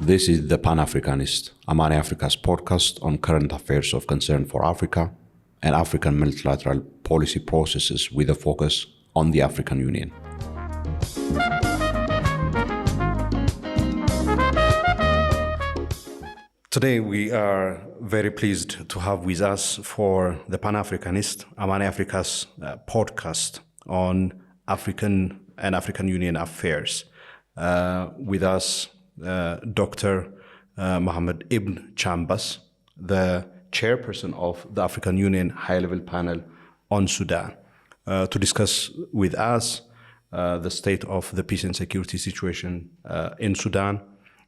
This is the Pan-Africanist, Amani Africa's podcast on current affairs of concern for Africa and African multilateral policy processes with a focus on the African Union. Today we are very pleased to have with us for the Pan-Africanist, Amani Africa's podcast on African and African Union affairs. With us, Dr. Mohammed Ibn Chambas, the Chairperson of the African Union High-Level Panel on Sudan, to discuss with us the state of the peace and security situation in Sudan,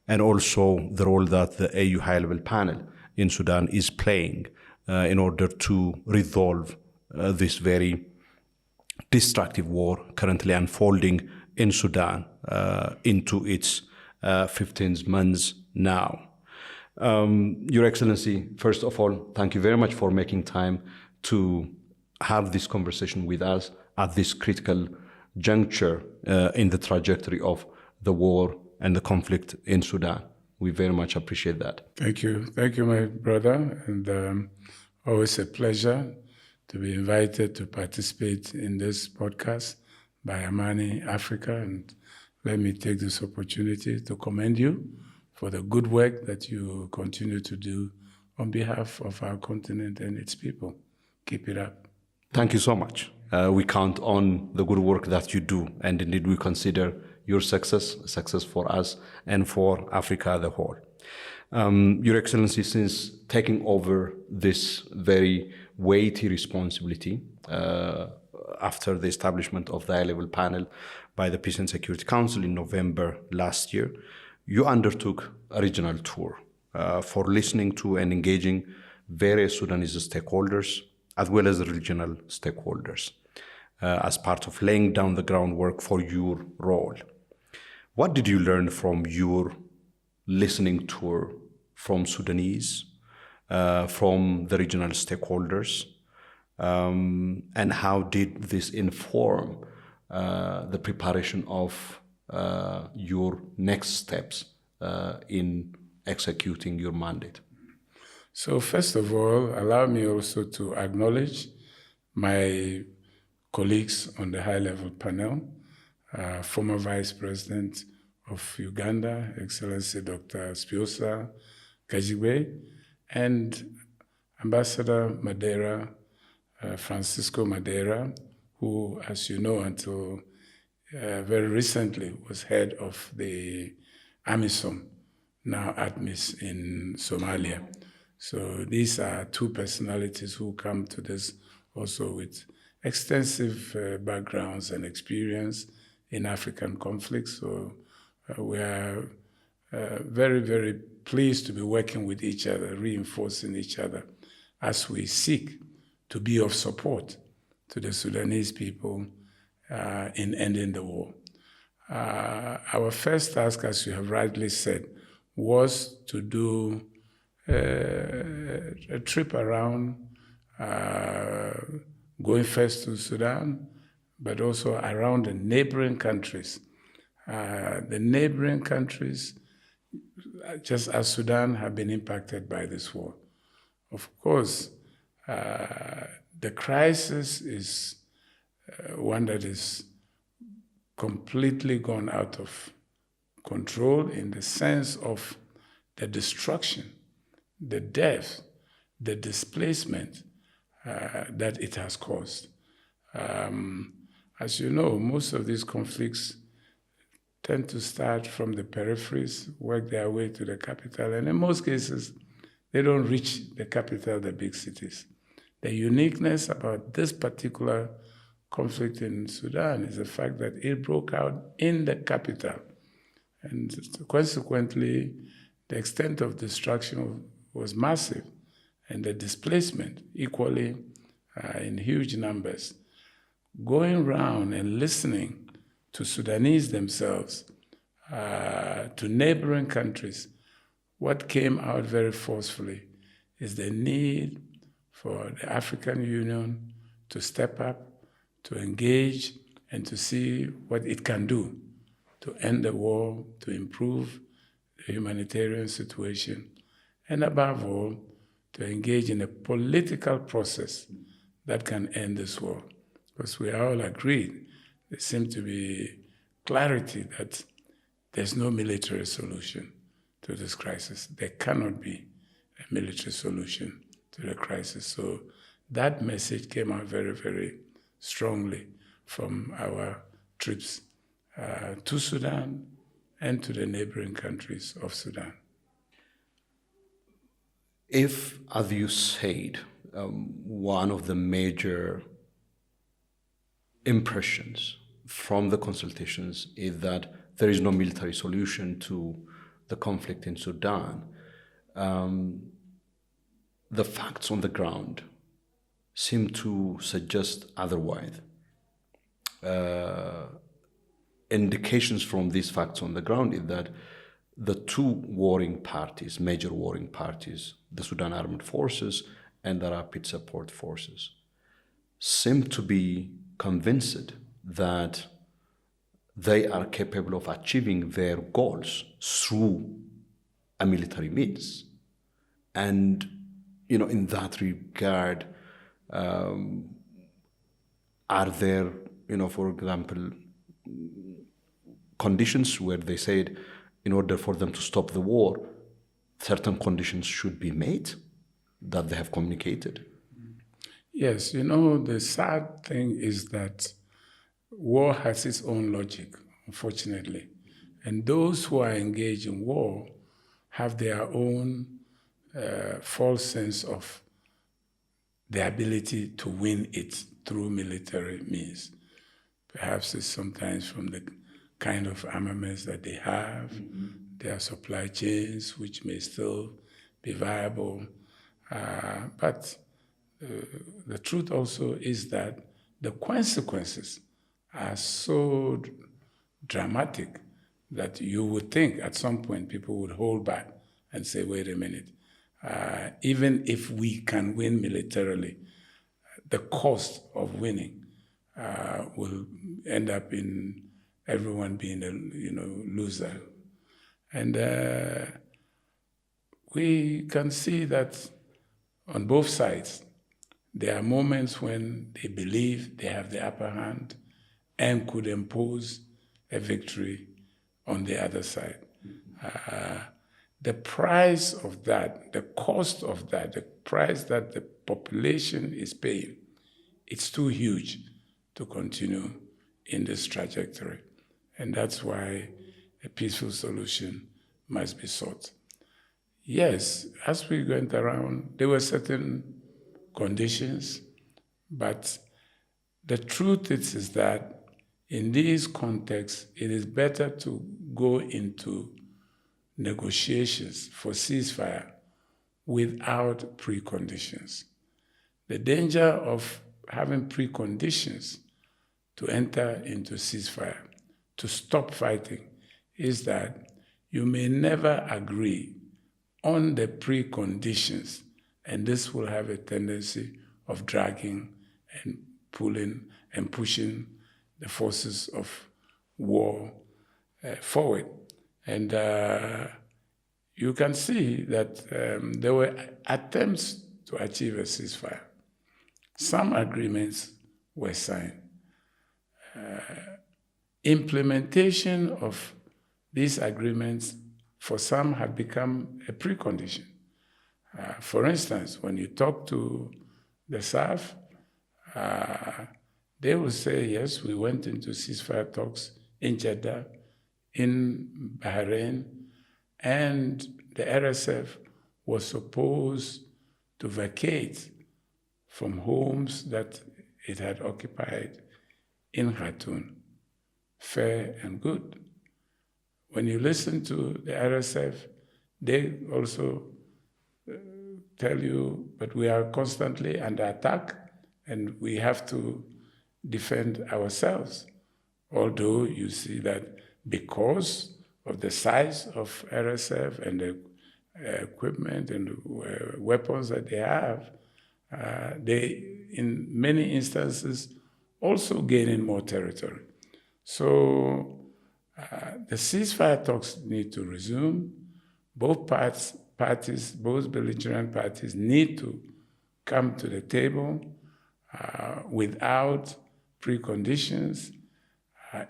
and also the role that the AU High-Level Panel in Sudan is playing in order to resolve this very destructive war currently unfolding in Sudan into its 15th month now. Your Excellency, first of all, thank you very much for making time to have this conversation with us at this critical juncture in the trajectory of the war and the conflict in Sudan. We very much appreciate that. Thank you. Thank you, my brother. And always a pleasure to be invited to participate in this podcast by Amani Africa. And let me take this opportunity to commend you for the good work that you continue to do on behalf of our continent and its people. Keep it up. Thank you so much. We count on the good work that you do, and indeed we consider your success for us and for Africa as a whole. Your Excellency, since taking over this very weighty responsibility after the establishment of the high-level panel by the Peace and Security Council in November last year, you undertook a regional tour for listening to and engaging various Sudanese stakeholders as well as regional stakeholders as part of laying down the groundwork for your role. What did you learn from your listening tour from Sudanese, from the regional stakeholders, and how did this inform the preparation of your next steps in executing your mandate? So first of all, allow me also to acknowledge my colleagues on the high-level panel, former Vice President of Uganda, Excellency Dr. Spiosa Kajigbe, and Ambassador Madeira, Francisco Madeira, who, as you know, until very recently was head of the AMISOM, now ATMIS in Somalia. So these are two personalities who come to this also with extensive backgrounds and experience in African conflicts. So we are very, very pleased to be working with each other, reinforcing each other as we seek to be of support to the Sudanese people in ending the war. Our first task, as you have rightly said, was to do a trip around, going first to Sudan, but also around the neighboring countries. The neighboring countries, just as Sudan, have been impacted by this war. Of course, the crisis is one that is completely gone out of control in the sense of the destruction, the death, the displacement that it has caused. As you know, most of these conflicts tend to start from the peripheries, work their way to the capital, and in most cases, they don't reach the capital, the big cities. The uniqueness about this particular conflict in Sudan is the fact that it broke out in the capital. And consequently, the extent of destruction was massive, and the displacement equally in huge numbers. Going around and listening to Sudanese themselves, to neighboring countries, what came out very forcefully is the need for the African Union to step up, to engage, and to see what it can do to end the war, to improve the humanitarian situation, and above all, to engage in a political process that can end this war. Because we are all agreed, there seems to be clarity that there's no military solution to this crisis. There cannot be a military solution to the crisis. So that message came out very, very strongly from our trips to Sudan and to the neighboring countries of Sudan. If, as you said, one of the major impressions from the consultations is that there is no military solution to the conflict in Sudan, the facts on the ground seem to suggest otherwise. Indications from these facts on the ground is that the two warring parties, major warring parties, the Sudan Armed Forces and the Rapid Support Forces, seem to be convinced that they are capable of achieving their goals through a military means. And, in that regard, are there, for example, conditions where they said in order for them to stop the war, certain conditions should be made that they have communicated? Yes, the sad thing is that war has its own logic, unfortunately. And those who are engaged in war have their own false sense of the ability to win it through military means. Perhaps it's sometimes from the kind of armaments that they have, their supply chains, which may still be viable. But the truth also is that the consequences are so dramatic that you would think at some point people would hold back and say, wait a minute, even if we can win militarily, the cost of winning will end up in everyone being a loser. And we can see that on both sides, there are moments when they believe they have the upper hand and could impose a victory on the other side. The price of that, the cost of that, the price that the population is paying, it's too huge to continue in this trajectory. And that's why a peaceful solution must be sought. Yes, as we went around, there were certain conditions, but the truth is that in these contexts, it is better to go into negotiations for ceasefire without preconditions. The danger of having preconditions to enter into ceasefire, to stop fighting, is that you may never agree on the preconditions, and this will have a tendency of dragging and pulling and pushing the forces of war forward. And you can see that there were attempts to achieve a ceasefire. Some agreements were signed. Implementation of these agreements for some have become a precondition. For instance, when you talk to the South, they will say, yes, we went into ceasefire talks in Jeddah, in Bahrain, and the RSF was supposed to vacate from homes that it had occupied in Khartoum. Fair and good. When you listen to the RSF, they also tell you, but we are constantly under attack and we have to defend ourselves. Although you see that because of the size of RSF and the equipment and weapons that they have, they, in many instances, also gaining more territory. So the ceasefire talks need to resume. both parties, both belligerent parties need to come to the table without preconditions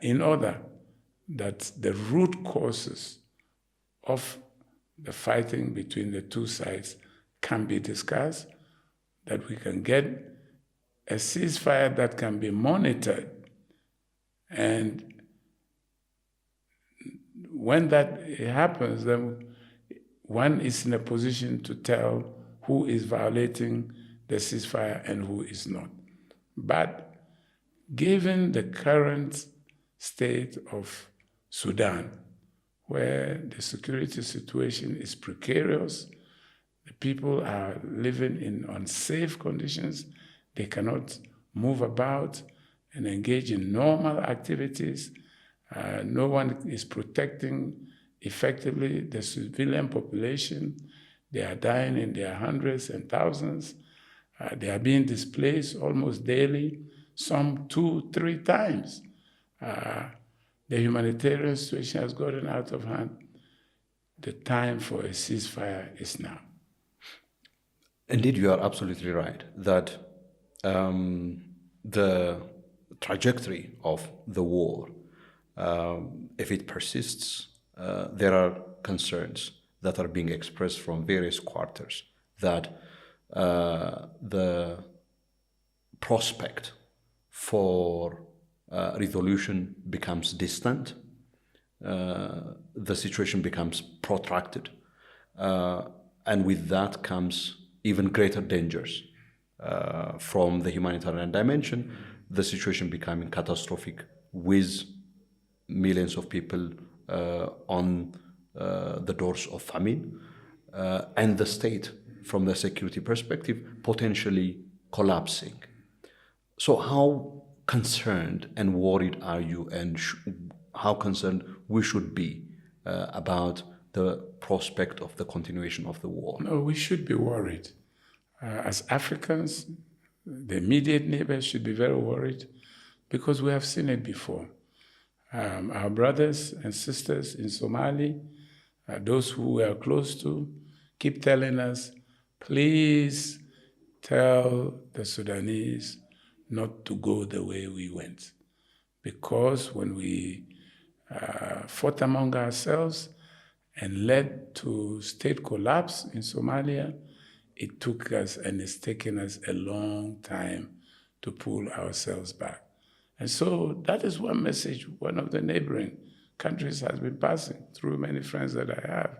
in order that the root causes of the fighting between the two sides can be discussed, that we can get a ceasefire that can be monitored. And when that happens, then one is in a position to tell who is violating the ceasefire and who is not. But given the current state of Sudan, where the security situation is precarious, the people are living in unsafe conditions, they cannot move about and engage in normal activities. No one is protecting effectively the civilian population. They are dying in their hundreds and thousands. They are being displaced almost daily, some 2-3 times. The humanitarian situation has gotten out of hand. The time for a ceasefire is now. Indeed, you are absolutely right that the trajectory of the war, if it persists, there are concerns that are being expressed from various quarters that the prospect for resolution becomes distant, the situation becomes protracted, and with that comes even greater dangers from the humanitarian dimension, the situation becoming catastrophic with millions of people on the doors of famine, and the state, from the security perspective, potentially collapsing. So how concerned and worried are you, and how concerned we should be about the prospect of the continuation of the war? No, we should be worried. As Africans, the immediate neighbors should be very worried because we have seen it before. Our brothers and sisters in Somali, those who we are close to, keep telling us, please tell the Sudanese not to go the way we went. Because when we fought among ourselves and led to state collapse in Somalia, it took us and it's taken us a long time to pull ourselves back. And so that is one message one of the neighboring countries has been passing through many friends that I have.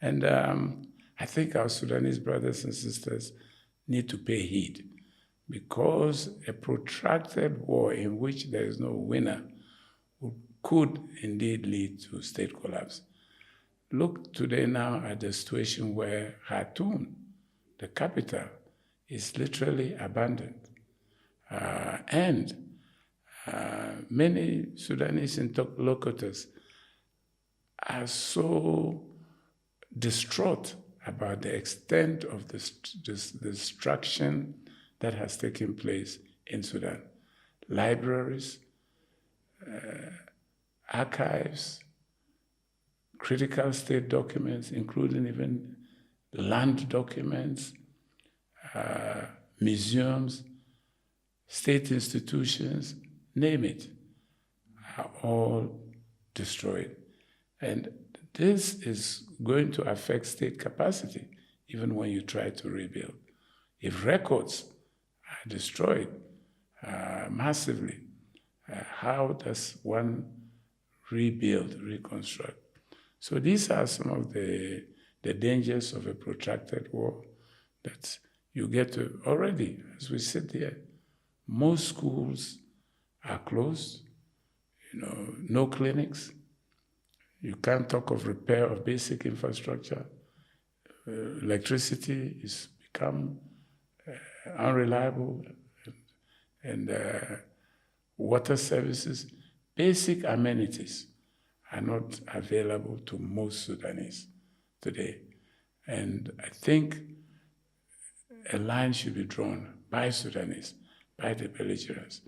And I think our Sudanese brothers and sisters need to pay heed, because a protracted war in which there is no winner could indeed lead to state collapse. Look today now at the situation where Khartoum, the capital, is literally abandoned. And many Sudanese interlocutors are so distraught about the extent of the destruction that has taken place in Sudan. Libraries, archives, critical state documents, including even land documents, museums, state institutions, name it, are all destroyed. And this is going to affect state capacity, even when you try to rebuild. If records are destroyed massively, how does one rebuild, reconstruct? So these are some of the dangers of a protracted war that you get to already, as we sit here. Most schools are closed, no clinics. You can't talk of repair of basic infrastructure. Electricity has become unreliable, and water services, basic amenities are not available to most Sudanese today. And I think a line should be drawn by Sudanese, by the belligerents,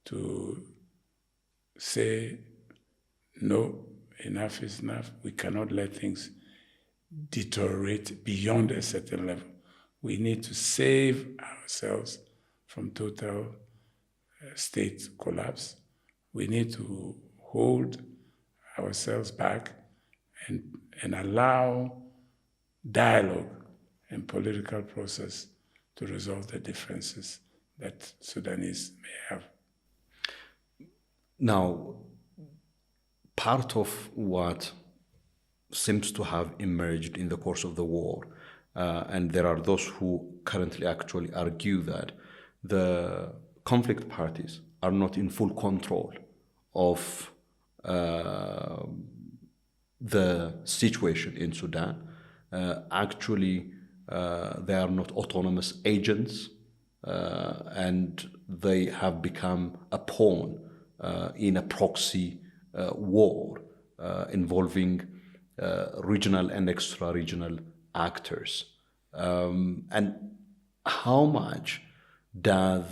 to say, no, enough is enough. We cannot let things deteriorate beyond a certain level. We need to save ourselves from total state collapse. We need to hold ourselves back and allow dialogue and political process to resolve the differences that Sudanese may have. Now, part of what seems to have emerged in the course of the war, and there are those who currently actually argue that the conflict parties are not in full control of the situation in Sudan. Actually, they are not autonomous agents, and they have become a pawn in a proxy war involving regional and extra-regional actors. And how much does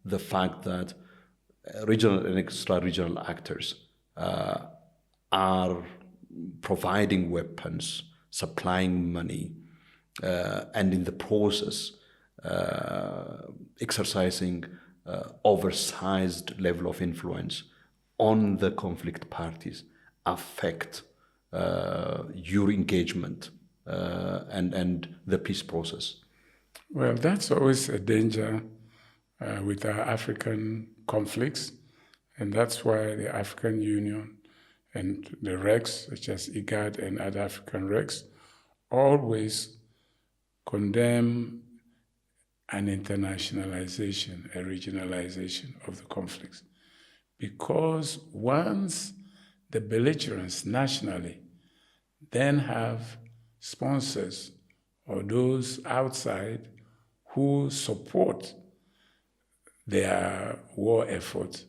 the fact that regional and extra-regional actors are providing weapons, supplying money, and in the process exercising oversized level of influence on the conflict parties affect your engagement and the peace process? Well, that's always a danger with our African conflicts, and that's why the African Union and the RECs, such as IGAD and other African RECs, always condemn an internationalization, a regionalization of the conflicts. Because once the belligerents nationally then have sponsors or those outside who support their war effort,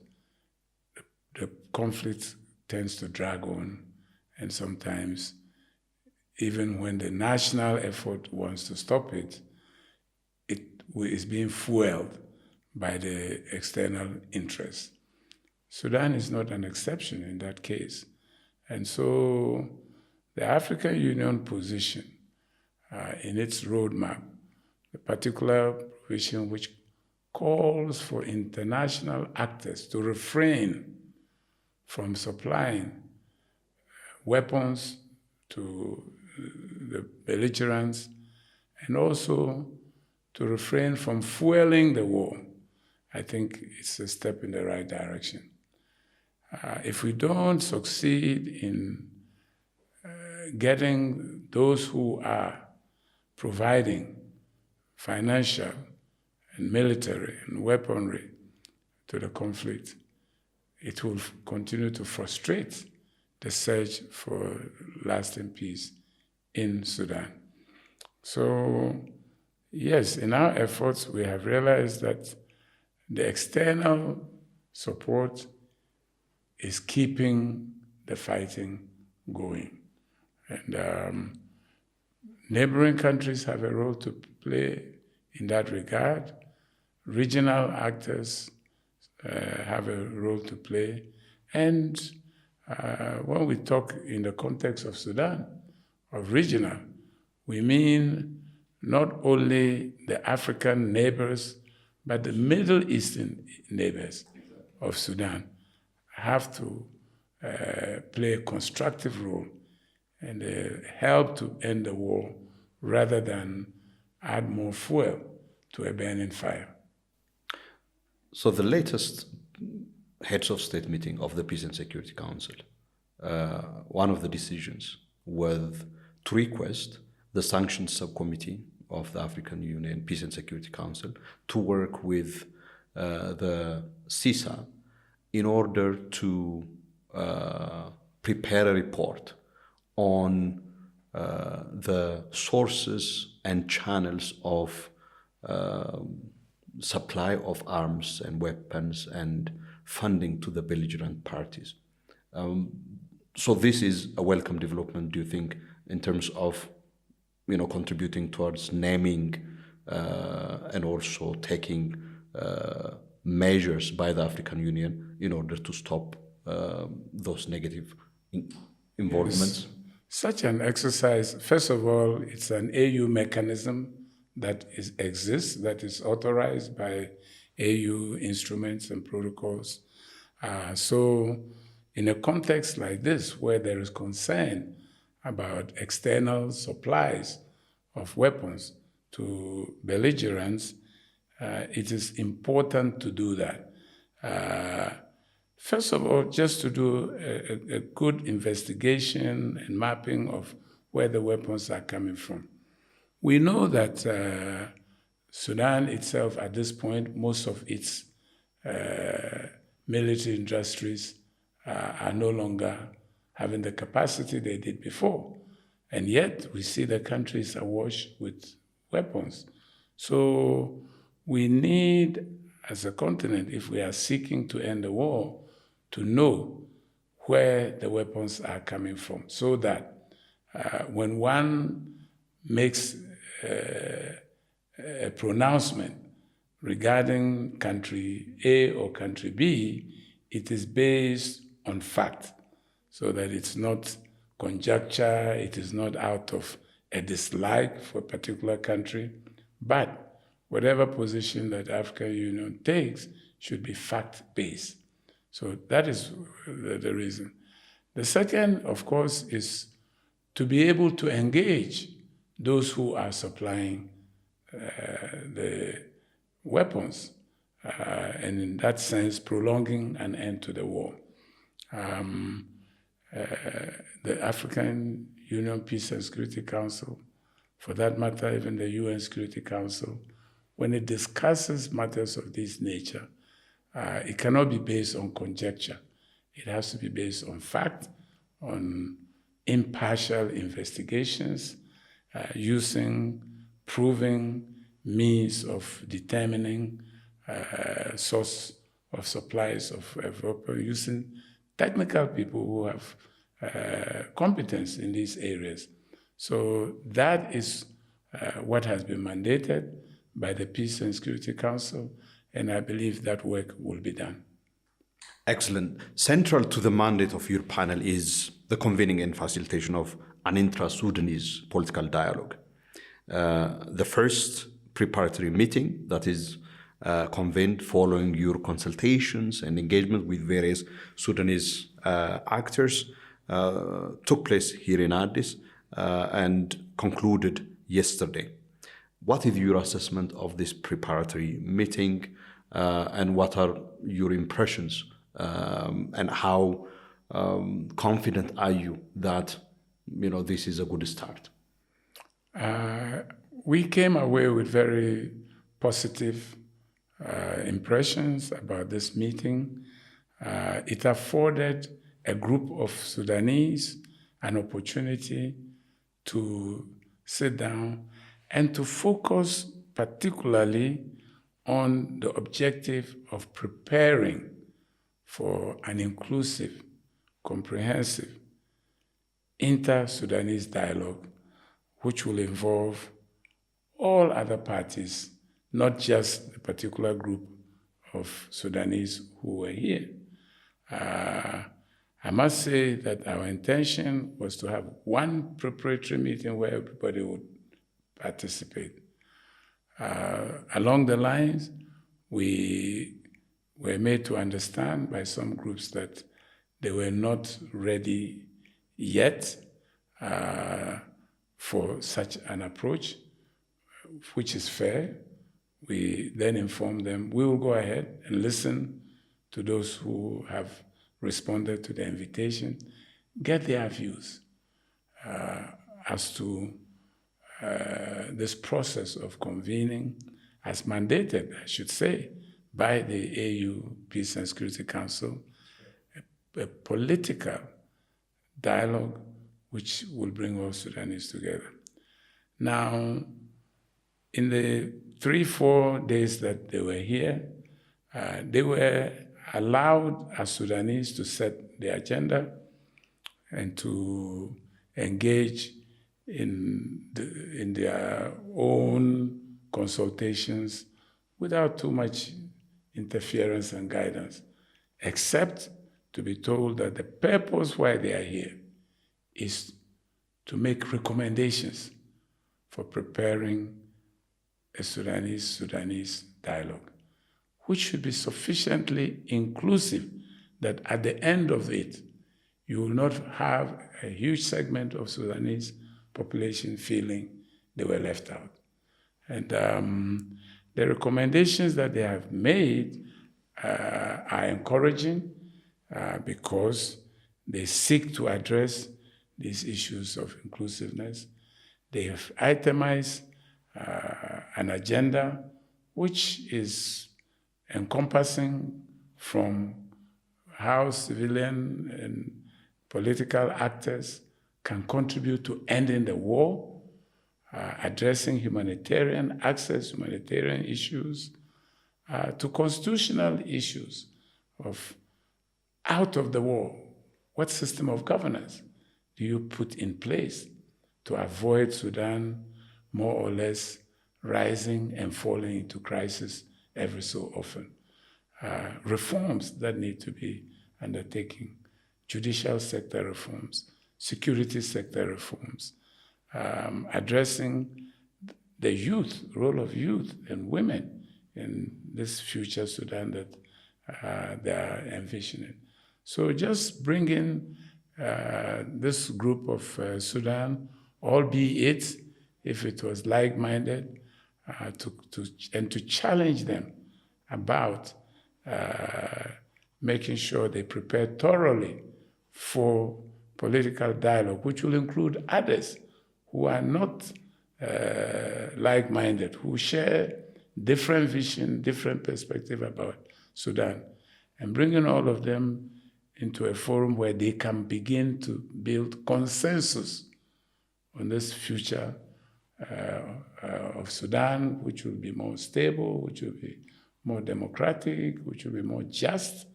the conflict tends to drag on, and sometimes even when the national effort wants to stop it, it is being fueled by the external interests. Sudan is not an exception in that case. And so the African Union position in its roadmap, the particular provision which calls for international actors to refrain from supplying weapons to the belligerents and also to refrain from fueling the war, I think it's a step in the right direction. If we don't succeed in getting those who are providing financial and military and weaponry to the conflict, it will continue to frustrate the search for lasting peace in Sudan. So, yes, in our efforts, we have realized that the external support is keeping the fighting going. And neighboring countries have a role to play in that regard. Regional actors have a role to play. And when we talk in the context of Sudan, of regional, we mean not only the African neighbors, but the Middle Eastern neighbors of Sudan have to play a constructive role and help to end the war rather than add more fuel to a burning fire. So the latest heads of state meeting of the Peace and Security Council, one of the decisions was to request the Sanctions Subcommittee of the African Union Peace and Security Council to work with the CISA in order to prepare a report on the sources and channels of supply of arms and weapons and funding to the belligerent parties. So this is a welcome development, do you think, in terms of contributing towards naming and also taking measures by the African Union in order to stop those negative involvements? Such an exercise, first of all, it's an AU mechanism that exists, that is authorized by AU instruments and protocols. So in a context like this, where there is concern about external supplies of weapons to belligerents, it is important to do that. First of all, just to do a good investigation and mapping of where the weapons are coming from. We know that Sudan itself, at this point, most of its military industries are no longer having the capacity they did before. And yet, we see the country is awash with weapons. So we need, as a continent, if we are seeking to end the war, to know where the weapons are coming from, so that when one makes a pronouncement regarding country A or country B, it is based on fact, so that it's not conjecture, it is not out of a dislike for a particular country, but whatever position that the African Union takes should be fact-based. So that is the reason. The second, of course, is to be able to engage those who are supplying the weapons, and in that sense, prolonging an end to the war. The African Union Peace and Security Council, for that matter, even the UN Security Council, when it discusses matters of this nature, it cannot be based on conjecture. It has to be based on fact, on impartial investigations, using proving means of determining source of supplies of weapons, using technical people who have competence in these areas. So that is what has been mandated by the Peace and Security Council, and I believe that work will be done. Excellent. Central to the mandate of your panel is the convening and facilitation of an intra-Sudanese political dialogue. The first preparatory meeting that is convened following your consultations and engagement with various Sudanese actors took place here in Addis and concluded yesterday. What is your assessment of this preparatory meeting, and what are your impressions, and how confident are you that this is a good start? We came away with very positive impressions about this meeting. It afforded a group of Sudanese an opportunity to sit down and to focus particularly on the objective of preparing for an inclusive, comprehensive, inter-Sudanese dialogue, which will involve all other parties, not just the particular group of Sudanese who were here. I must say that our intention was to have one preparatory meeting where everybody would participate. Along the lines, we were made to understand by some groups that they were not ready yet for such an approach, which is fair. We then informed them, we will go ahead and listen to those who have responded to the invitation, get their views as to this process of convening, as mandated, I should say, by the AU Peace and Security Council, a political dialogue which will bring all Sudanese together. Now, in the 3-4 days that they were here, they were allowed as Sudanese to set the agenda and to engage in their own consultations without too much interference and guidance, except to be told that the purpose why they are here is to make recommendations for preparing a Sudanese dialogue, which should be sufficiently inclusive that at the end of it, you will not have a huge segment of Sudanese population feeling they were left out. And the recommendations that they have made are encouraging because they seek to address these issues of inclusiveness. They have itemized an agenda which is encompassing from how civilian and political actors can contribute to ending the war, addressing humanitarian access, humanitarian issues, to constitutional issues of out of the war, what system of governance do you put in place to avoid Sudan more or less rising and falling into crisis every so often? Reforms that need to be undertaken, judicial sector reforms, security sector reforms, addressing the youth, role of youth and women in this future Sudan that they are envisioning. So just bringing this group of Sudan, albeit if it was like-minded, to challenge them about making sure they prepare thoroughly for political dialogue, which will include others who are not like-minded, who share different vision, different perspective about Sudan, and bringing all of them into a forum where they can begin to build consensus on this future of Sudan, which will be more stable, which will be more democratic, which will be more just,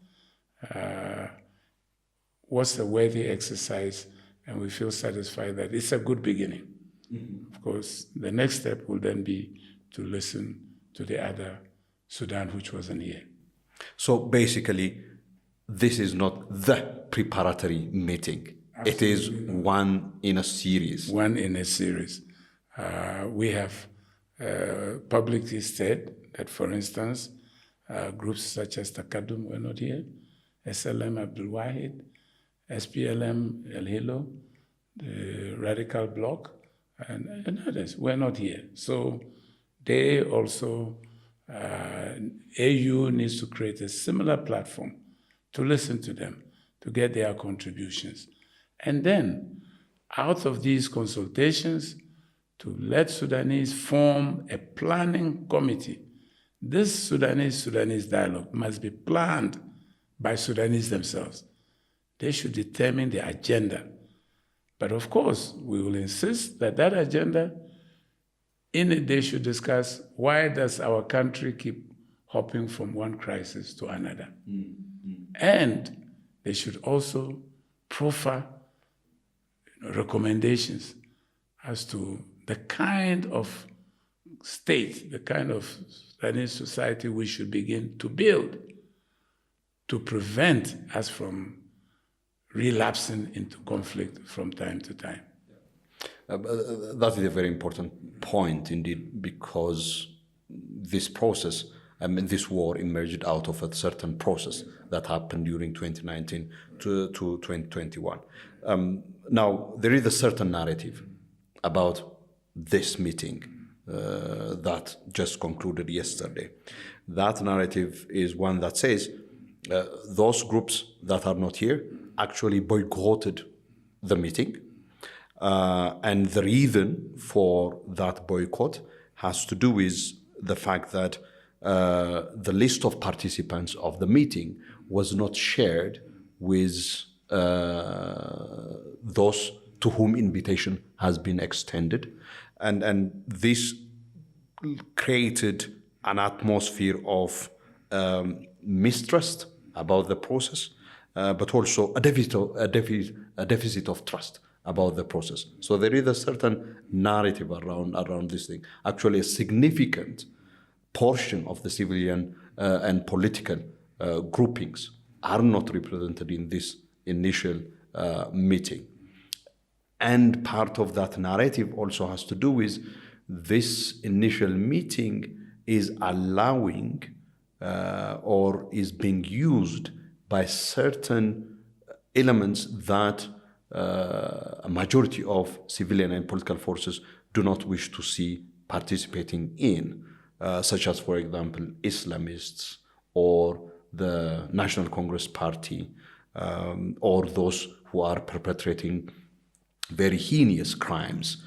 was a worthy exercise, and we feel satisfied that it's a good beginning. Mm-hmm. Of course, the next step will then be to listen to the other Sudan, which wasn't here. So basically, this is not the preparatory meeting. Absolutely. It is one in a series. One in a series. We have publicly said that, for instance, groups such as Takadum were not here, SLM Abdul Wahid, SPLM El Hilo, the Radical Bloc, and others were not here. So they also, AU needs to create a similar platform to listen to them, to get their contributions. And then, out of these consultations, to let Sudanese form a planning committee. This Sudanese dialogue must be planned by Sudanese themselves. They should determine the agenda. But of course, we will insist that that agenda, in it they should discuss why does our country keep hopping from one crisis to another. Mm-hmm. And they should also proffer recommendations as to the kind of state, the kind of Sudanese society we should begin to build to prevent us from relapsing into conflict from time to time. That is a very important point indeed, because this process, this war emerged out of a certain process that happened during 2019 to 2021. Now, there is a certain narrative about this meeting that just concluded yesterday. That narrative is one that says those groups that are not here actually boycotted the meeting. And the reason for that boycott has to do with the fact that the list of participants of the meeting was not shared with those to whom invitation has been extended. And this created an atmosphere of mistrust about the process, but also a deficit of trust about the process. So there is a certain narrative around this thing. Actually, a significant portion of the civilian and political groupings are not represented in this initial meeting. And part of that narrative also has to do with this initial meeting is allowing or is being used by certain elements that a majority of civilian and political forces do not wish to see participating in, such as, for example, Islamists or the National Congress Party, or those who are perpetrating very heinous crimes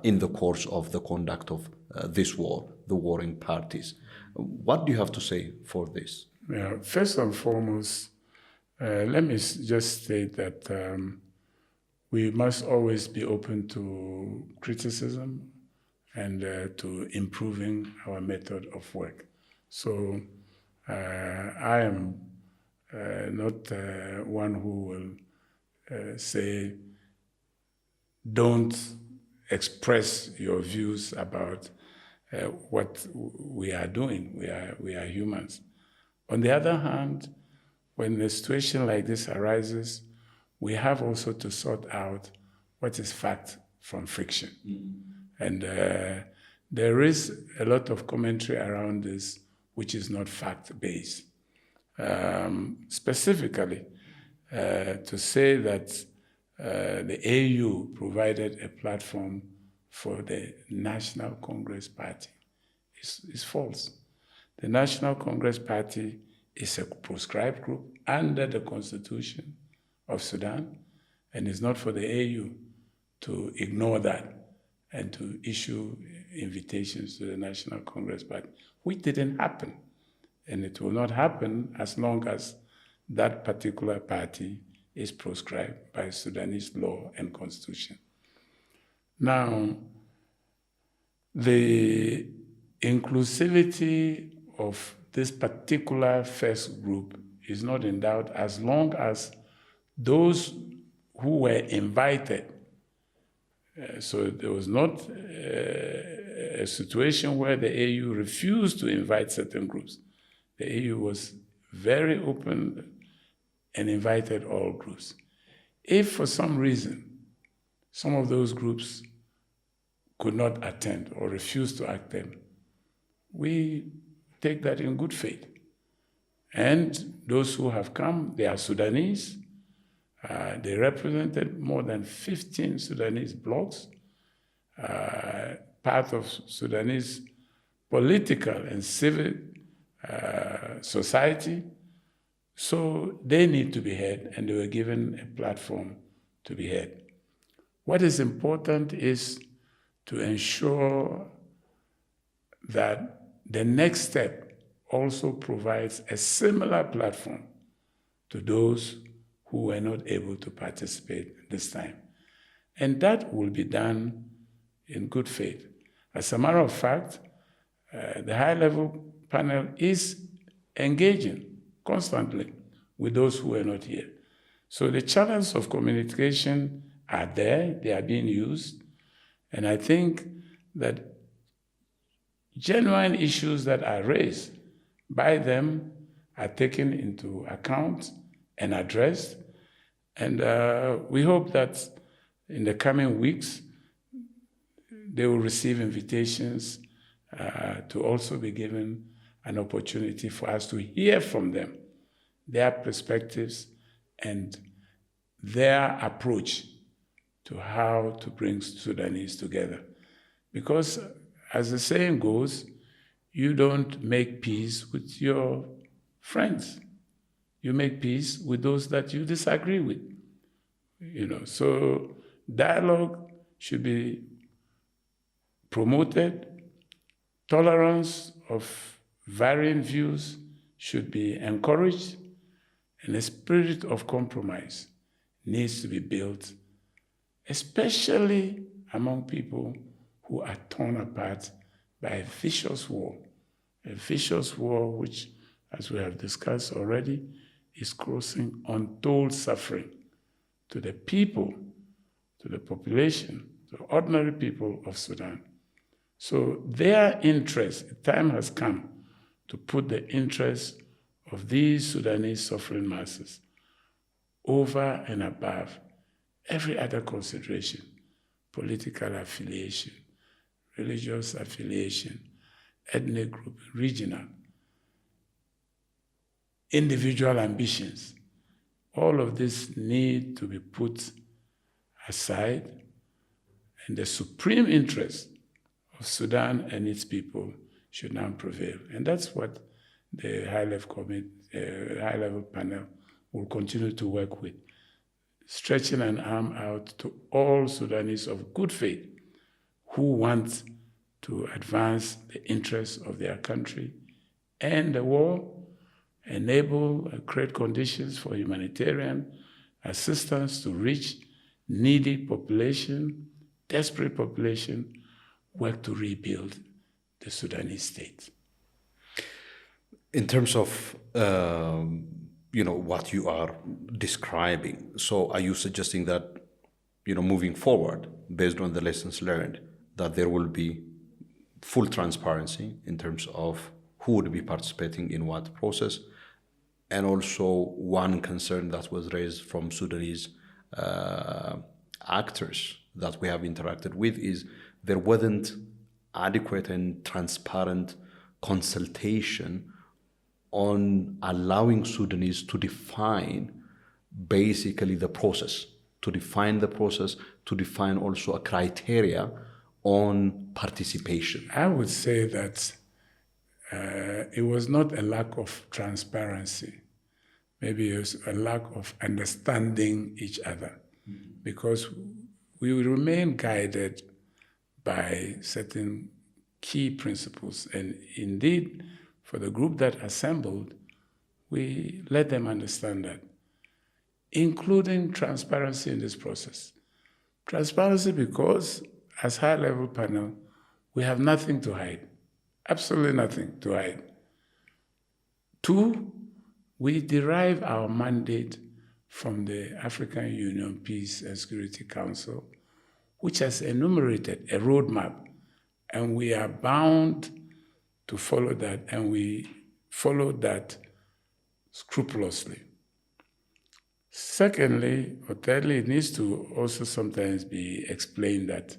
in the course of the conduct of this war, the warring parties. What do you have to say for this? Yeah, first and foremost, let me just state that we must always be open to criticism and to improving our method of work. So I am not one who will say, don't express your views about what we are doing. We are humans. On the other hand, when a situation like this arises, we have also to sort out what is fact from fiction. And there is a lot of commentary around this which is not fact-based. Specifically, to say that the AU provided a platform for the National Congress Party is false. The National Congress Party is a proscribed group under the Constitution of Sudan, and it's not for the AU to ignore that and to issue invitations to the National Congress Party, which didn't happen. And it will not happen as long as that particular party is proscribed by Sudanese law and constitution. Now, the inclusivity of this particular first group is not in doubt as long as those who were invited, so there was not a situation where the AU refused to invite certain groups. The AU was very open and invited all groups. If for some reason some of those groups could not attend or refused to attend, we take that in good faith. And those who have come, they are Sudanese. They represented more than 15 Sudanese blocs, part of Sudanese political and civil society. So they need to be heard, and they were given a platform to be heard. What is important is to ensure that the next step also provides a similar platform to those who were not able to participate this time. And that will be done in good faith. As a matter of fact, the high-level panel is engaging constantly with those who are not here. So the channels of communication are there, they are being used, and I think that genuine issues that are raised by them are taken into account and addressed, and we hope that in the coming weeks they will receive invitations to also be given an opportunity for us to hear from them, their perspectives and their approach to how to bring Sudanese together. Because as the saying goes, you don't make peace with your friends. You make peace with those that you disagree with. So dialogue should be promoted. Tolerance of varying views should be encouraged, and a spirit of compromise needs to be built, especially among people who are torn apart by a vicious war which, as we have discussed already, is causing untold suffering to the people, to the population, to ordinary people of Sudan. So their interest, the time has come to put the interests of these Sudanese suffering masses over and above every other consideration, political affiliation, religious affiliation, ethnic group, regional, individual ambitions, all of this need to be put aside, and the supreme interest of Sudan and its people should now prevail. And that's what the high-level panel will continue to work with, stretching an arm out to all Sudanese of good faith who want to advance the interests of their country and the war, enable and create conditions for humanitarian assistance to reach needy population, desperate population, work to rebuild the Sudanese state. In terms of what you are describing, so are you suggesting that moving forward, based on the lessons learned, that there will be full transparency in terms of who would be participating in what process? And also one concern that was raised from Sudanese actors that we have interacted with is there wasn't adequate and transparent consultation on allowing Sudanese to define basically the process, to define also a criteria on participation. I would say that it was not a lack of transparency. Maybe it was a lack of understanding each other, because we will remain guided by certain key principles. And indeed, for the group that assembled, we let them understand that, including transparency in this process. Transparency because, as high-level panel, we have nothing to hide, absolutely nothing to hide. 2, we derive our mandate from the African Union Peace and Security Council, which has enumerated a roadmap, and we are bound to follow that, and we follow that scrupulously. Secondly, or thirdly, it needs to also sometimes be explained that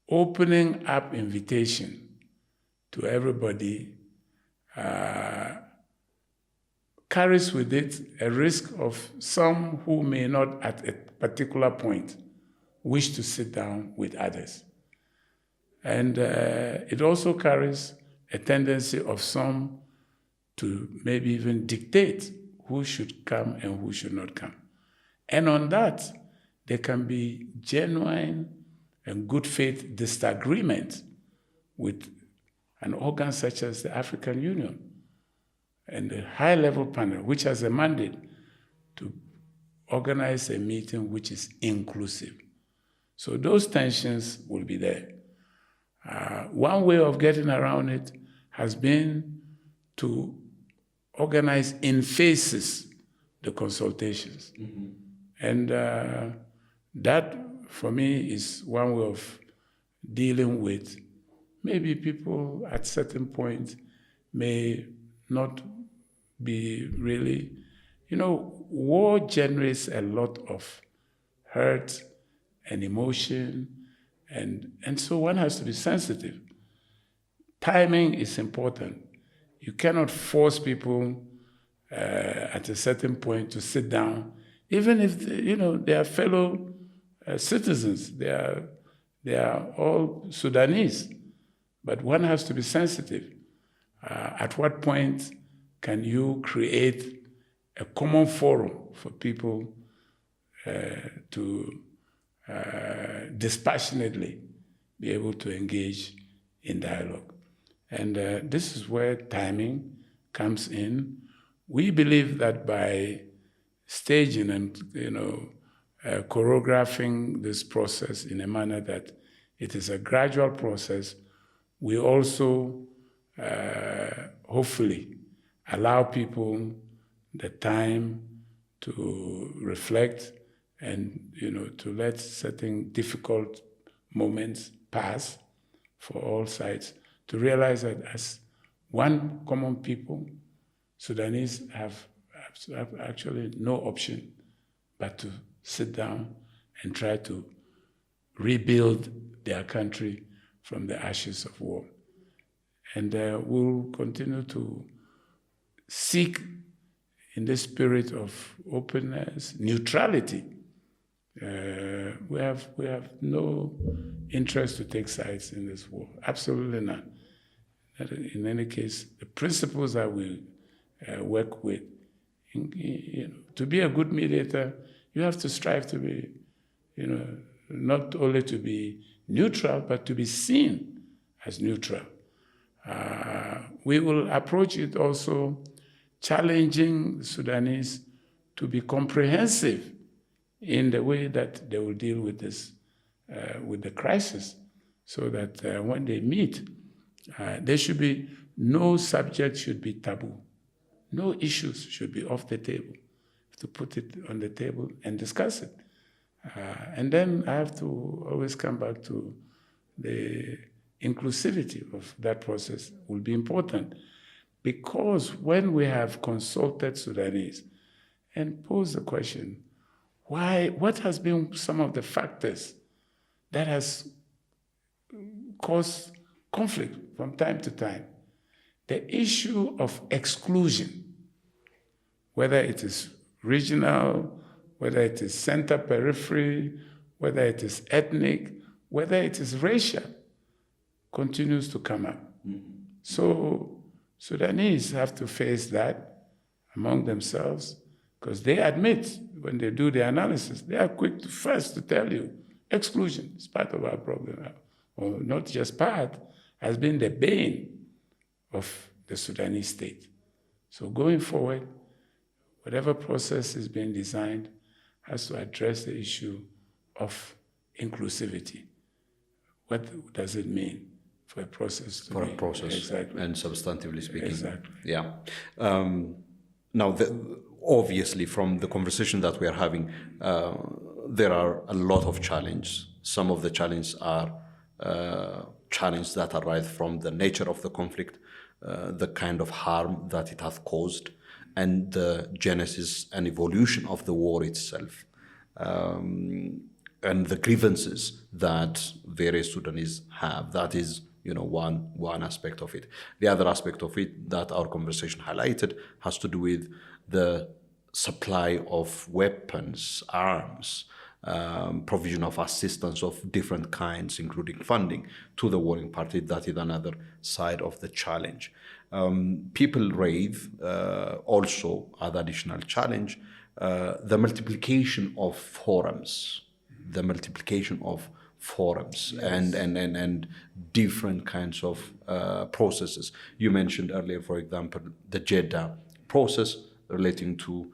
opening up invitation to everybody carries with it a risk of some who may not at a particular point wish to sit down with others. And it also carries a tendency of some to maybe even dictate who should come and who should not come. And on that, there can be genuine and good faith disagreement with an organ such as the African Union and the high-level panel, which has a mandate to organize a meeting which is inclusive. So those tensions will be there. One way of getting around it has been to organize in phases the consultations. Mm-hmm. And that, for me, is one way of dealing with maybe people at certain point may not be really, war generates a lot of hurt and emotion, and so one has to be sensitive. Timing is important. You cannot force people at a certain point to sit down, even if they are fellow citizens. They are all Sudanese, but one has to be sensitive. At what point can you create a common forum for people to dispassionately be able to engage in dialogue? And this is where timing comes in. We believe that by staging and choreographing this process in a manner that it is a gradual process, we also hopefully allow people the time to reflect and to let certain difficult moments pass for all sides, to realize that as one common people, Sudanese have actually no option but to sit down and try to rebuild their country from the ashes of war. And we'll continue to seek, in the spirit of openness, neutrality. We have no interest to take sides in this war, absolutely none. In any case, the principles that we work with, to be a good mediator, you have to strive to be, not only to be neutral, but to be seen as neutral. We will approach it also challenging the Sudanese to be comprehensive in the way that they will deal with this, with the crisis, so that when they meet, there should be no subject should be taboo. No issues should be off the table. To put it on the table and discuss it. And then I have to always come back to the inclusivity of that process will be important. Because when we have consulted Sudanese and posed the question, what has been some of the factors that has caused conflict from time to time? The issue of exclusion, whether it is regional, whether it is center periphery, whether it is ethnic, whether it is racial, continues to come up. Mm-hmm. So Sudanese have to face that among themselves, because they admit when they do the analysis, they are quick to first to tell you exclusion is part of our problem, or not just part, has been the bane of the Sudanese state. So going forward, whatever process is being designed has to address the issue of inclusivity. What does it mean for a process to for be? a process, exactly. And substantively speaking. Exactly. Yeah. Now, obviously, from the conversation that we are having, there are a lot of challenges. Some of the challenges are challenges that arise from the nature of the conflict, the kind of harm that it has caused, and the genesis and evolution of the war itself, and the grievances that various Sudanese have. That is, one aspect of it. The other aspect of it that our conversation highlighted has to do with the supply of weapons, arms, provision of assistance of different kinds, including funding, to the warring party. That is another side of the challenge. People raise also as additional challenge the multiplication of forums, yes. and different kinds of processes. You mentioned earlier, for example, the Jeddah process relating to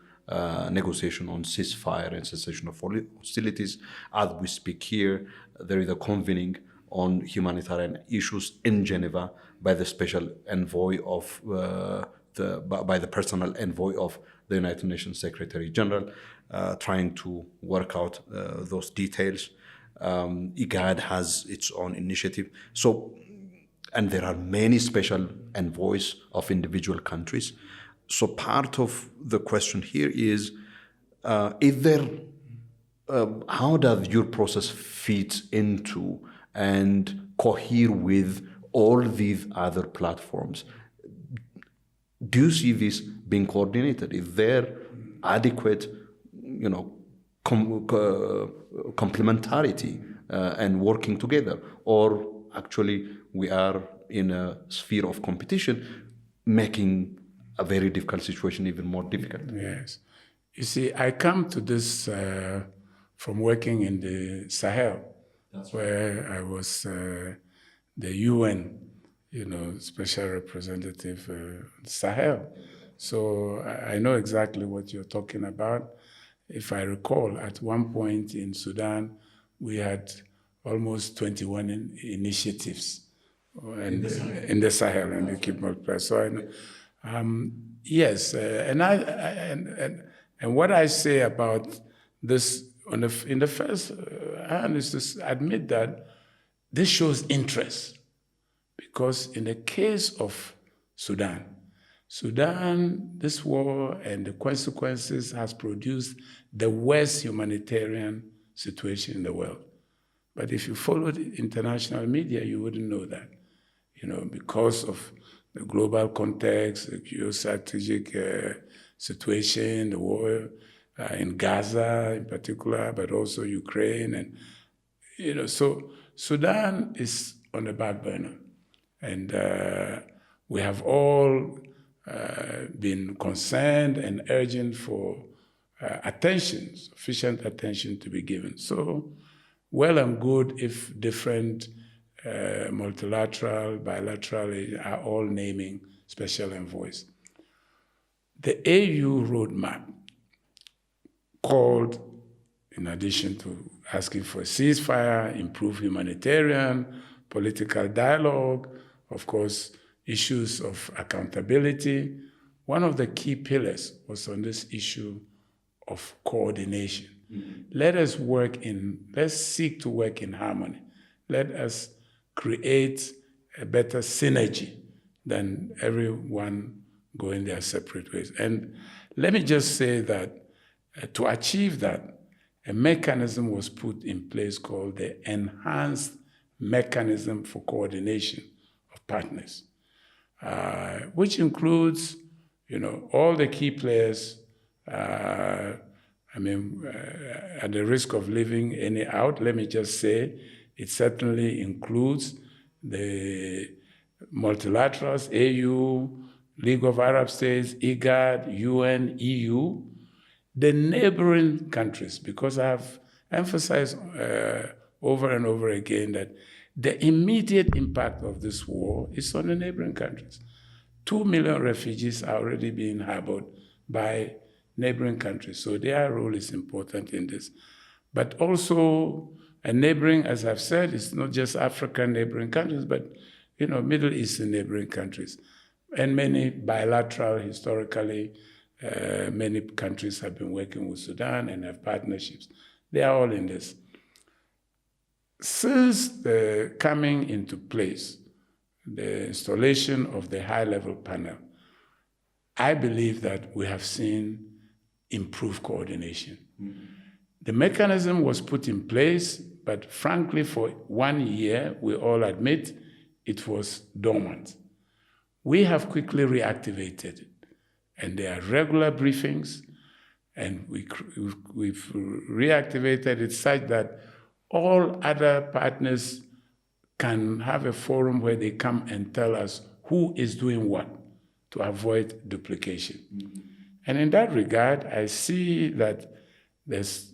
negotiation on ceasefire and cessation of hostilities. As we speak here, there is a convening on humanitarian issues in Geneva by the special envoy of by the personal envoy of the United Nations Secretary General, trying to work out those details. IGAD has its own initiative. So, and there are many special envoys of individual countries. So part of the question here is there, how does your process fit into and cohere with all these other platforms? Do you see this being coordinated? Is there adequate, complementarity and working together? Or actually we are in a sphere of competition, making a very difficult situation even more difficult? Yes. You see, I come to this from working in the Sahel. That's where right. I was the UN, special representative Sahel. So I know exactly what you're talking about. If I recall, at one point in Sudan, we had almost 21 initiatives in the Sahel and the Kibble Press. So I know. Yes, and what I say about this in the first hand is to admit that this shows interest, because in the case of Sudan, Sudan, this war and the consequences has produced the worst humanitarian situation in the world. But if you followed international media, you wouldn't know that, because of the global context, the geostrategic situation, the war in Gaza in particular, but also Ukraine. And, so Sudan is on the back burner. And we have all been concerned and urgent for attention, sufficient attention to be given. So, well and good if different multilateral, bilateral are all naming special envoys. The AU roadmap called, in addition to asking for a ceasefire, improve humanitarian, political dialogue, of course, issues of accountability. One of the key pillars was on this issue of coordination. Let's seek to work in harmony. Let us create a better synergy than everyone going their separate ways. And let me just say that to achieve that, a mechanism was put in place called the Enhanced Mechanism for Coordination of Partners, which includes, all the key players. At the risk of leaving any out, let me just say it certainly includes the multilaterals, AU, League of Arab States, IGAD, UN, EU, the neighboring countries, because I have emphasized over and over again that the immediate impact of this war is on the neighboring countries. 2 million refugees are already being harbored by neighboring countries, so their role is important in this. But also, a neighboring, as I've said, it's not just African neighboring countries, but Middle Eastern neighboring countries. And many bilateral, historically, many countries have been working with Sudan and have partnerships. They are all in this. Since the coming into place, the installation of the high-level panel, I believe that we have seen improved coordination. The mechanism was put in place, but frankly, for 1 year, we all admit it was dormant. We have quickly reactivated it, and there are regular briefings, and we've reactivated it such that all other partners can have a forum where they come and tell us who is doing what to avoid duplication. And in that regard, I see that there's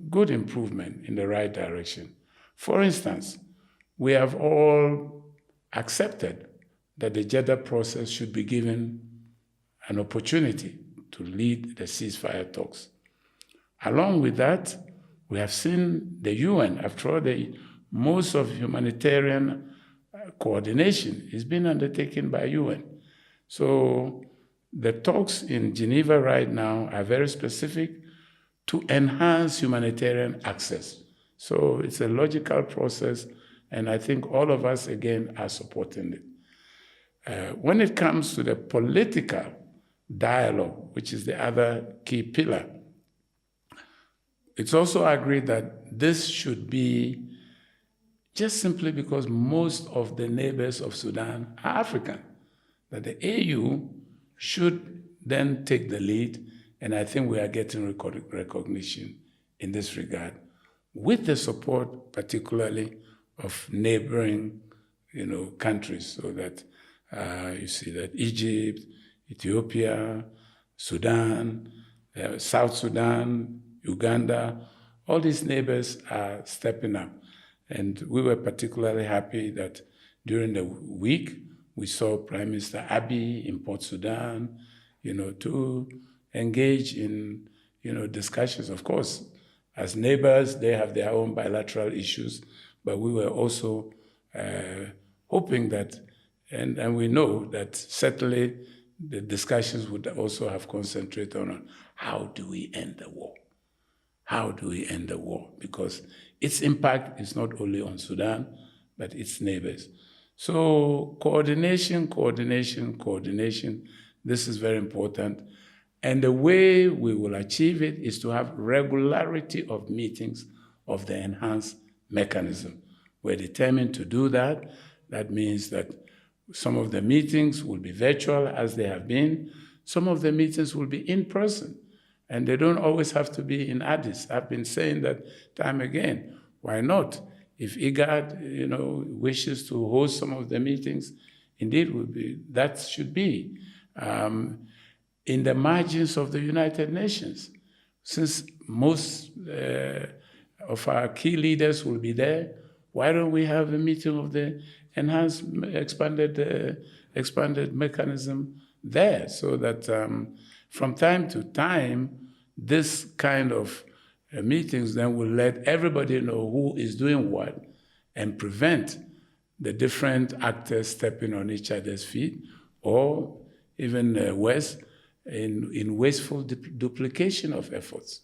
good improvement in the right direction. For instance, we have all accepted that the Jeddah process should be given an opportunity to lead the ceasefire talks. Along with that, we have seen the UN, after all, most of humanitarian coordination is being undertaken by UN. So the talks in Geneva right now are very specific to enhance humanitarian access. So it's a logical process, and I think all of us, again, are supporting it. When it comes to the political dialogue, which is the other key pillar, it's also agreed that this should be just simply because most of the neighbors of Sudan are African, that the AU should then take the lead, and I think we are getting recognition in this regard, with the support particularly of neighboring countries, so that you see that Egypt, Ethiopia, Sudan, South Sudan, Uganda, all these neighbors are stepping up. And we were particularly happy that during the week, we saw Prime Minister Abiy in Port Sudan, to engage in, discussions. Of course, as neighbors, they have their own bilateral issues, but we were also hoping that, and we know that certainly the discussions would also have concentrated on how do we end the war? How do we end the war? Because its impact is not only on Sudan, but its neighbors. So coordination. This is very important. And the way we will achieve it is to have regularity of meetings of the enhanced mechanism. We're determined to do that. That means that some of the meetings will be virtual, as they have been. Some of the meetings will be in person. And they don't always have to be in Addis. I've been saying that time again. Why not? If IGAD, wishes to host some of the meetings, indeed, that should be in the margins of the United Nations. Since most of our key leaders will be there, why don't we have a meeting of the enhanced, expanded mechanism there, so that from time to time, this kind of meetings then will let everybody know who is doing what and prevent the different actors stepping on each other's feet, or even worse, in wasteful duplication of efforts.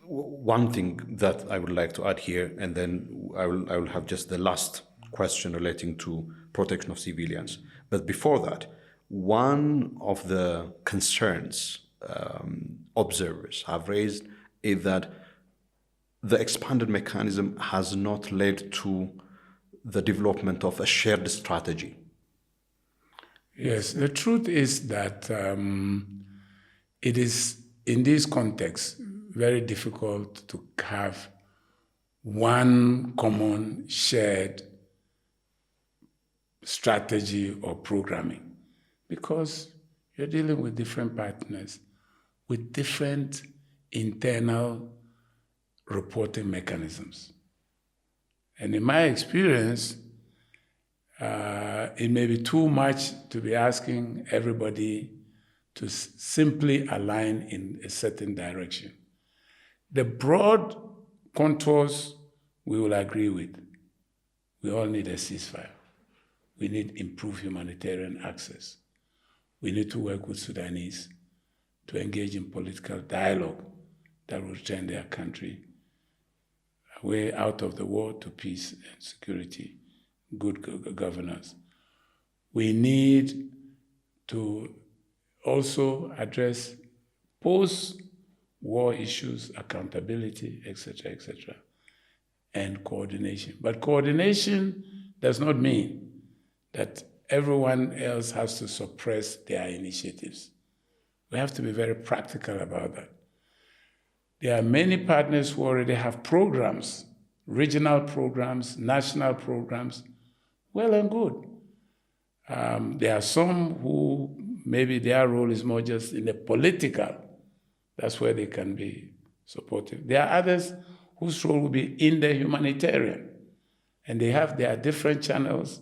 One thing that I would like to add here, and then I will have just the last question relating to protection of civilians. But before that, one of the concerns observers have raised is that the expanded mechanism has not led to the development of a shared strategy. Yes, the truth is that it is, in this context, very difficult to have one common shared strategy or programming, because you're dealing with different partners with different internal reporting mechanisms. And in my experience, it may be too much to be asking everybody to simply align in a certain direction. The broad contours we will agree with. We all need a ceasefire. We need improved humanitarian access. We need to work with Sudanese to engage in political dialogue that will turn their country away out of the war to peace and security, good governance. We need to also address post-war issues, accountability, etc., and coordination. But coordination does not mean that everyone else has to suppress their initiatives. We have to be very practical about that. There are many partners who already have programs, regional programs, national programs, well and good. There are some who maybe their role is more just in the political. That's where they can be supportive. There are others whose role will be in the humanitarian. And they have their different channels,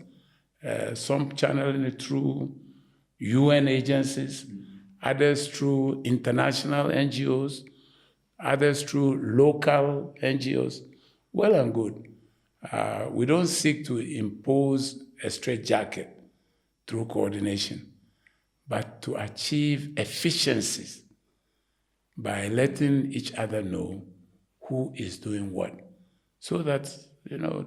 some channeling it through UN agencies, others through international NGOs, others through local NGOs. Well and good. We don't seek to impose a straitjacket through coordination, but to achieve efficiencies by letting each other know who is doing what. So that,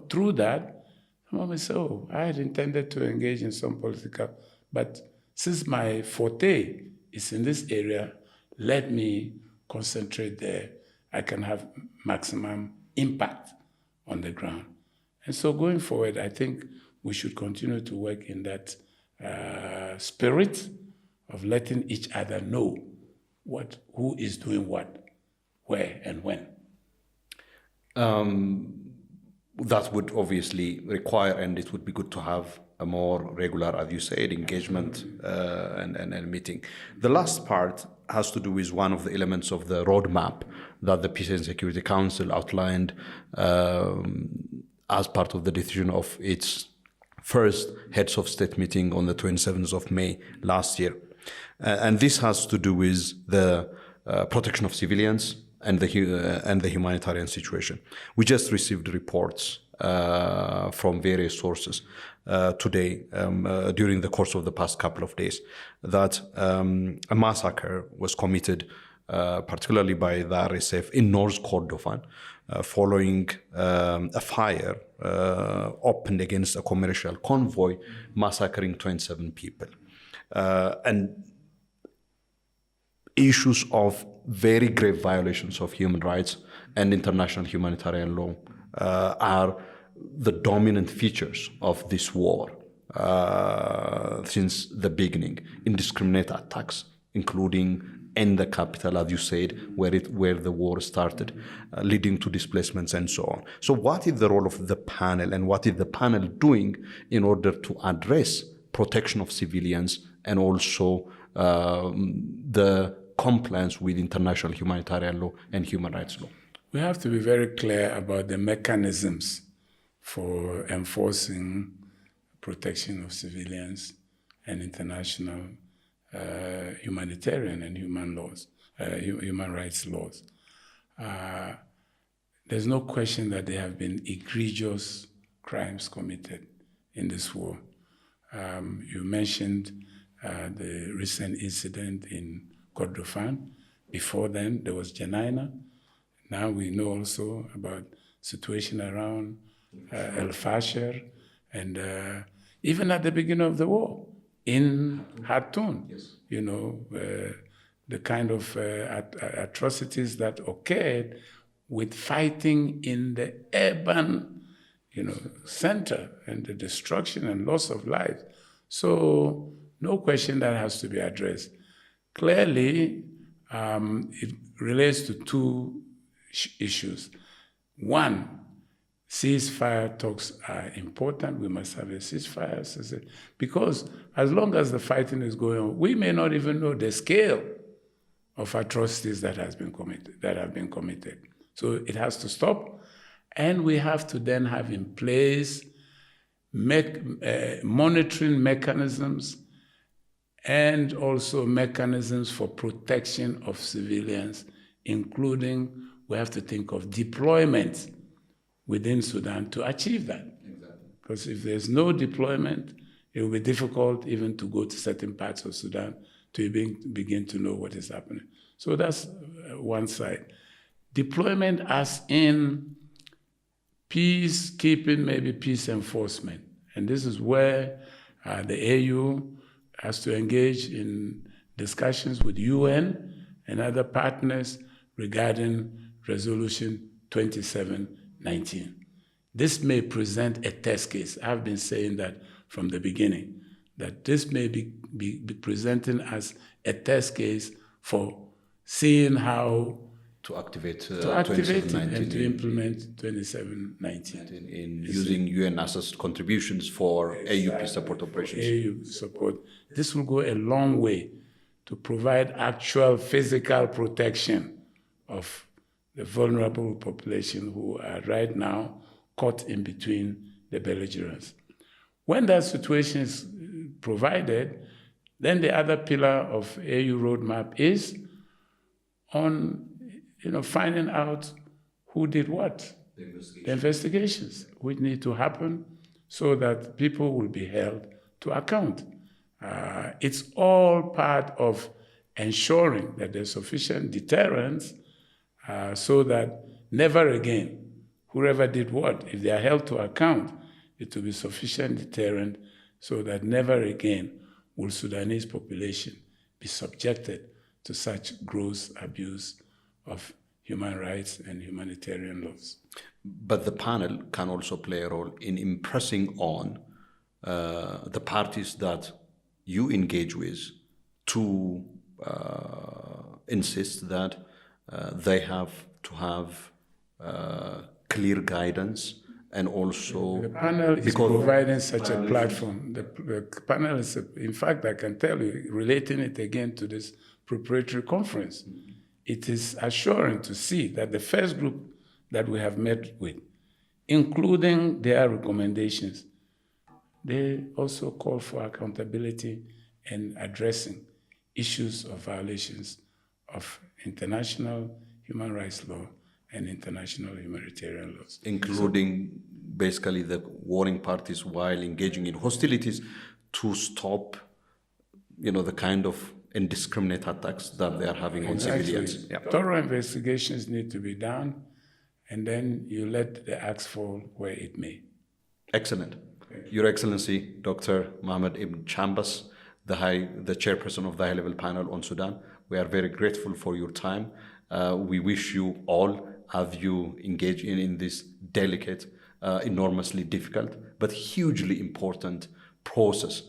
through that, someone will say, oh, I had intended to engage in some political, but since my forte is in this area, let me concentrate there. I can have maximum impact on the ground. And so going forward, I think we should continue to work in that spirit of letting each other know who is doing what, where, and when. That would obviously require, and it would be good to have a more regular, as you said, engagement and meeting. The last part has to do with one of the elements of the roadmap that the Peace and Security Council outlined as part of the decision of its first heads of state meeting on the 27th of May last year. And this has to do with the protection of civilians and the humanitarian situation. We just received reports from various sources today during the course of the past couple of days that a massacre was committed, particularly by the RSF in North Kordofan, following a fire opened against a commercial convoy, massacring 27 people. And issues of very grave violations of human rights and international humanitarian law are the dominant features of this war since the beginning. Indiscriminate attacks, including in the capital, as you said, where the war started, leading to displacements and so on. So what is the role of the panel, and what is the panel doing in order to address protection of civilians and also the compliance with international humanitarian law and human rights law? We have to be very clear about the mechanisms for enforcing protection of civilians and international humanitarian and human rights laws. There's no question that there have been egregious crimes committed in this war. You mentioned the recent incident in Kordofan. Before then, there was Janina. Now we know also about situation around El Fasher, and even at the beginning of the war in Khartoum, yes. The kind of atrocities that occurred with fighting in the urban, center, and the destruction and loss of life. So no question that has to be addressed. Clearly, it relates to two issues. One, ceasefire talks are important. We must have a ceasefire, because as long as the fighting is going on, we may not even know the scale of atrocities that have been committed. So it has to stop, and we have to then have in place monitoring mechanisms and also mechanisms for protection of civilians, including we have to think of deployment within Sudan to achieve that. Exactly. Because if there's no deployment, it will be difficult even to go to certain parts of Sudan to begin to know what is happening. So that's one side. Deployment as in peacekeeping, maybe peace enforcement. And this is where the AU has to engage in discussions with UN and other partners regarding Resolution 2719. This may present a test case. I've been saying that from the beginning, that this may be presenting as a test case for seeing how to activate it and to implement 2719. In using UN assist contributions for AU peace support operations. AU support. This will go a long way to provide actual physical protection of the vulnerable population who are right now caught in between the belligerents. When that situation is provided, then the other pillar of AU roadmap is on finding out who did what. The investigations which need to happen so that people will be held to account. It's all part of ensuring that there's sufficient deterrence so that never again, whoever did what, if they are held to account, it will be sufficient deterrent so that never again will Sudanese population be subjected to such gross abuse of human rights and humanitarian laws. But the panel can also play a role in impressing on the parties that you engage with to insist that they have to have clear guidance, and also the panel is providing such a platform. The panel is, in fact, I can tell you, relating it again to this preparatory conference, it is assuring to see that the first group that we have met with, including their recommendations, they also call for accountability and addressing issues of violations of international human rights law and international humanitarian laws. Including basically the warring parties while engaging in hostilities to stop, the kind of indiscriminate attacks that they are having on civilians. Yeah. Thorough investigations need to be done, and then you let the axe fall where it may. Excellent. Your Excellency, Dr. Mohammed Ibn Chambas, the chairperson of the high-level panel on Sudan. We are very grateful for your time. We wish you all, as you engage in this delicate, enormously difficult, but hugely important process,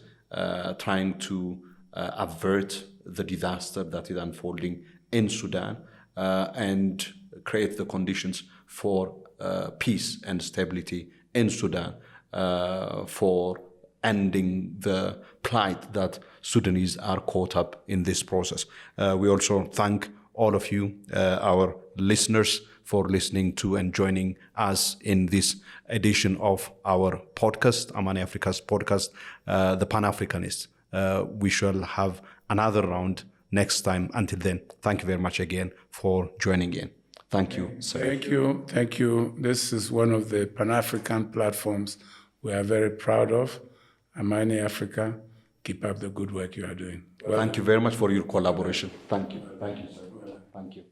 trying to avert the disaster that is unfolding in Sudan and create the conditions for peace and stability in Sudan, for ending the plight that Sudanese are caught up in this process. We also thank all of you, our listeners, for listening to and joining us in this edition of our podcast, Amani Africa's podcast, The Pan-Africanist. We shall have another round next time. Until then, thank you very much again for joining in. Thank you, sir. Thank you. This is one of the Pan-African platforms we are very proud of. Amani Africa, keep up the good work you are doing. Thank you very much for your collaboration. Thank you, sir. Thank you.